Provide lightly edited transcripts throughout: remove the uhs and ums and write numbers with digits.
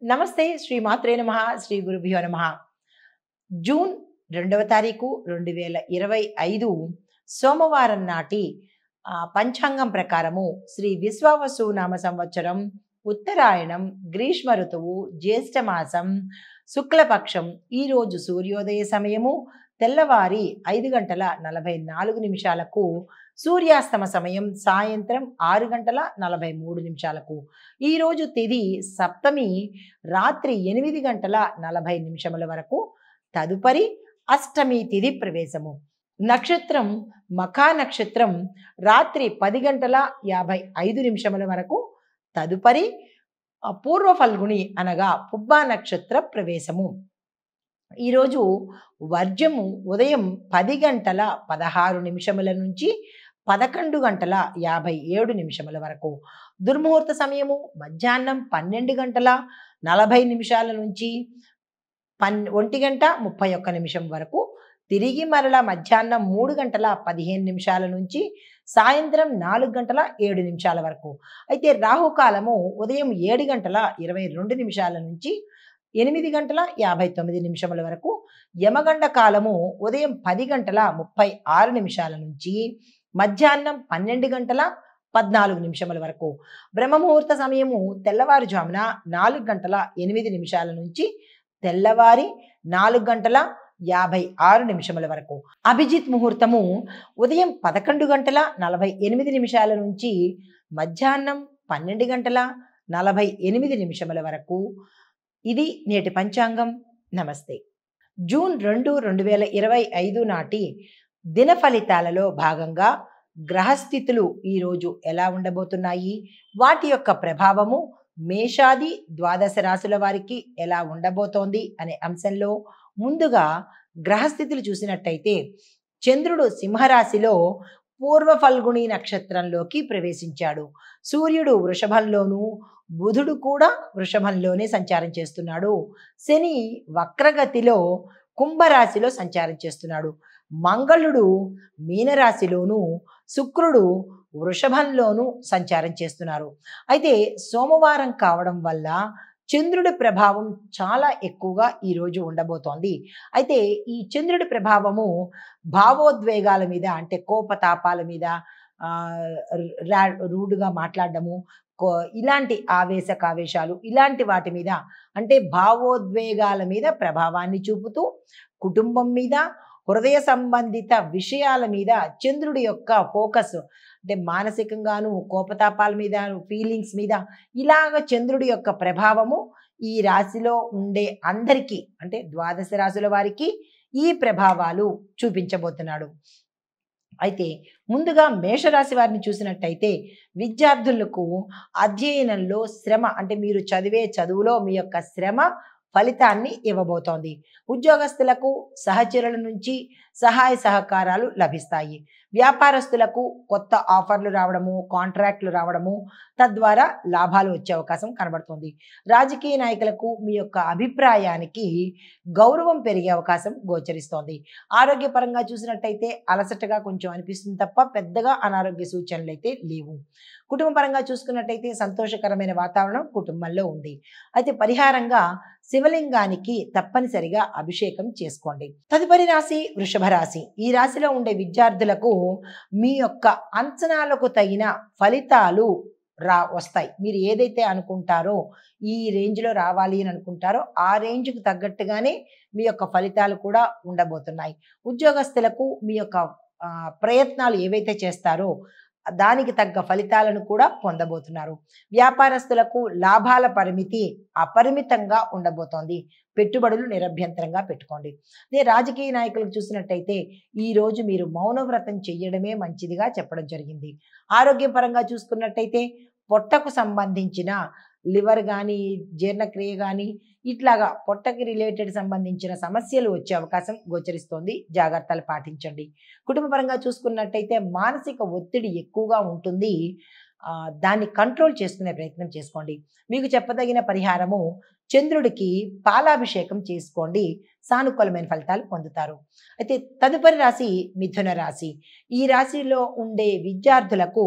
నమస్తే శ్రీ మాత్రే నమః శ్రీ గురుభ్యో నమః. జూన్ 2వ తారీఖు 2025 సోమవారం నాటి పంచాంగం ప్రకారము శ్రీ విశ్వావసు నామ సంవత్సరం ఉత్తరాయణం గ్రీష్మ ఋతువు జ్యేష్ఠ మాసం శుక్లపక్షం. ఈరోజు సూర్యోదయ సమయము తెల్లవారి 5:44 సూర్యాస్తమ సమయం సాయంత్రం 6:43. ఈరోజు తిథి సప్తమి రాత్రి 8:40 వరకు. తదుపరి అష్టమి తిథి ప్రవేశము. నక్షత్రం మఖా నక్షత్రం రాత్రి 10:55 వరకు. తదుపరి పూర్వ ఫల్గుణి అనగా పుబ్బా నక్షత్ర ప్రవేశము. ఈరోజు వర్జము ఉదయం 10:16 నుంచి 11:57 వరకు. దుర్ముహూర్త సమయము మధ్యాహ్నం 12:40 నుంచి 1:31 వరకు. తిరిగి మరల మధ్యాహ్నం 3:15 నుంచి సాయంత్రం 4:07 వరకు. అయితే రాహుకాలము ఉదయం 7:22 నుంచి 8:59 వరకు. యమగండ కాలము ఉదయం 10:36 నుంచి మధ్యాహ్నం 12:14 వరకు. బ్రహ్మముహూర్త సమయము తెల్లవారుజామున 4:08 నుంచి తెల్లవారి 4:56 వరకు. అభిజిత్ ముహూర్తము ఉదయం 11:48 నుంచి మధ్యాహ్నం 12:48 వరకు. ఇది నేటి పంచాంగం. నమస్తే. జూన్ 2, 2025 నాటి దిన ఫలితాలలో భాగంగా గ్రహస్థితులు ఈరోజు ఎలా ఉండబోతున్నాయి, వాటి యొక్క ప్రభావము మేషాది ద్వాదశ రాశుల వారికి ఎలా ఉండబోతోంది అనే అంశంలో ముందుగా గ్రహస్థితులు చూసినట్టయితే చంద్రుడు సింహరాశిలో పూర్వ ఫల్గుణి నక్షత్రంలోకి ప్రవేశించాడు. సూర్యుడు వృషభంలోను, బుధుడు కూడా వృషభంలోనే సంచారం చేస్తున్నాడు. శని వక్రగతిలో కుంభరాశిలో సంచారం చేస్తున్నాడు. మంగళుడు మీనరాశిలోను, శుక్రుడు వృషభంలోను సంచారం చేస్తున్నారు. అయితే సోమవారం కావడం వల్ల చంద్రుడి ప్రభావం చాలా ఎక్కువగా ఈరోజు ఉండబోతోంది. అయితే ఈ చంద్రుడి ప్రభావము భావోద్వేగాల మీద, అంటే కోపతాపాల మీద, రూడ్గా మాట్లాడడము, ఇలాంటి ఆవేశాలు ఇలాంటి వాటి మీద, అంటే భావోద్వేగాల మీద ప్రభావాన్ని చూపుతూ కుటుంబం మీద, హృదయ సంబంధిత విషయాల మీద చంద్రుడి యొక్క ఫోకస్, అంటే మానసికంగాను కోపతాపాల మీద, ఫీలింగ్స్ మీద, ఇలాగ చంద్రుడి యొక్క ప్రభావము ఈ రాశిలో ఉండే అందరికీ, అంటే ద్వాదశ రాశుల వారికి ఈ ప్రభావాలు చూపించబోతున్నాడు. అయితే ముందుగా మేషరాశి వారిని చూసినట్టయితే విద్యార్థులకు అధ్యయనంలో శ్రమ, అంటే మీరు చదివే చదువులో మీ యొక్క శ్రమ ఫలితాన్ని ఇవ్వబోతోంది. ఉద్యోగస్తులకు సహచరుల నుంచి సహాయ సహకారాలు లభిస్తాయి. వ్యాపారస్తులకు కొత్త ఆఫర్లు రావడము, కాంట్రాక్ట్లు రావడము, తద్వారా లాభాలు వచ్చే అవకాశం కనబడుతుంది. రాజకీయ నాయకులకు మీ యొక్క అభిప్రాయానికి గౌరవం పెరిగే అవకాశం గోచరిస్తోంది. ఆరోగ్యపరంగా చూసినట్టయితే అలసటగా కొంచెం అనిపిస్తుంది తప్ప పెద్దగా అనారోగ్య సూచనలు అయితే లేవు. కుటుంబపరంగా చూసుకున్నట్టయితే సంతోషకరమైన వాతావరణం కుటుంబంలో ఉంది. అయితే పరిహారంగా శివలింగానికి తప్పనిసరిగా అభిషేకం చేసుకోండి. తదుపరి రాశి వృషభ రాశి. ఈ రాశిలో ఉండే విద్యార్థులకు మీ యొక్క అంచనాలకు తగిన ఫలితాలు వస్తాయి. మీరు ఏదైతే అనుకుంటారో, ఈ రేంజ్లో రావాలి అని అనుకుంటారో ఆ రేంజ్కి తగ్గట్టుగానే మీ యొక్క ఫలితాలు కూడా ఉండబోతున్నాయి. ఉద్యోగస్తులకు మీ యొక్క ప్రయత్నాలు ఏవైతే చేస్తారో దానికి తగ్గ ఫలితాలను కూడా పొందబోతున్నారు. వ్యాపారస్తులకు లాభాల పరిమితి అపరిమితంగా ఉండబోతోంది. పెట్టుబడులు నిరభ్యంతరంగా పెట్టుకోండి. అదే రాజకీయ నాయకులకు చూసినట్టయితే ఈ రోజు మీరు మౌనవ్రతం చెయ్యడమే మంచిదిగా చెప్పడం జరిగింది. ఆరోగ్యపరంగా చూసుకున్నట్టయితే పొట్టకు సంబంధించిన లివర్ కానీ, జీర్ణక్రియ కానీ, ఇట్లాగా పొట్టకి రిలేటెడ్ సంబంధించిన సమస్యలు వచ్చే అవకాశం గోచరిస్తోంది. జాగ్రత్తలు పాటించండి. కుటుంబపరంగా చూసుకున్నట్టయితే మానసిక ఒత్తిడి ఎక్కువగా ఉంటుంది. దాన్ని కంట్రోల్ చేసుకునే ప్రయత్నం చేసుకోండి. మీకు చెప్పదగిన పరిహారము, చంద్రుడికి పాలాభిషేకం చేసుకోండి, సానుకూలమైన ఫలితాలు పొందుతారు. అయితే తదుపరి రాశి మిథున రాశి. ఈ రాశిలో ఉండే విద్యార్థులకు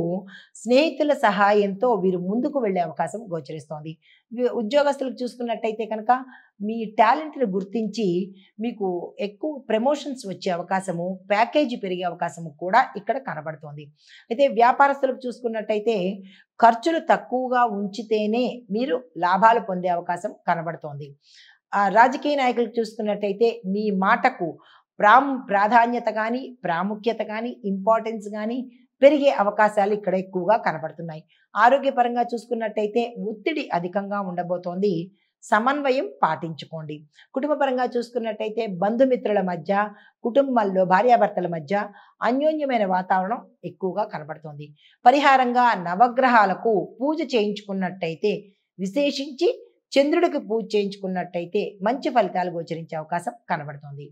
స్నేహితుల సహాయంతో వీరు ముందుకు వెళ్ళే అవకాశం గోచరిస్తోంది. ఉద్యోగస్తులకు చూసుకున్నట్టయితే కనుక మీ టాలెంట్‌ని గుర్తించి మీకు ఎక్కువ ప్రమోషన్స్ వచ్చే అవకాశము, ప్యాకేజీ పెరిగే అవకాశము కూడా ఇక్కడ కనబడుతోంది. అయితే వ్యాపారస్తులకు చూసుకున్నట్టయితే ఖర్చులు తక్కువగా ఉంచితేనే మీరు లాభాలు పొందే అవకాశం కనబడుతోంది. రాజకీయ నాయకులకు చూసుకున్నట్టయితే మీ మాటకు ప్రాధాన్యత కానీ, ప్రాముఖ్యత కానీ, ఇంపార్టెన్స్ కానీ పెరిగే అవకాశాలు ఇక్కడ ఎక్కువగా కనబడుతున్నాయి. ఆరోగ్యపరంగా చూసుకున్నట్టయితే ఒత్తిడి అధికంగా ఉండబోతోంది. సమన్వయం పాటించుకోండి. కుటుంబపరంగా చూసుకున్నట్టయితే బంధుమిత్రుల మధ్య, కుటుంబాల్లో భార్యాభర్తల మధ్య అన్యోన్యమైన వాతావరణం ఎక్కువగా కనబడుతోంది. పరిహారంగా నవగ్రహాలకు పూజ చేయించుకున్నట్టయితే, విశేషించి చంద్రుడికి పూజ చేయించుకున్నట్టయితే మంచి ఫలితాలు గోచరించే అవకాశం కనబడుతోంది.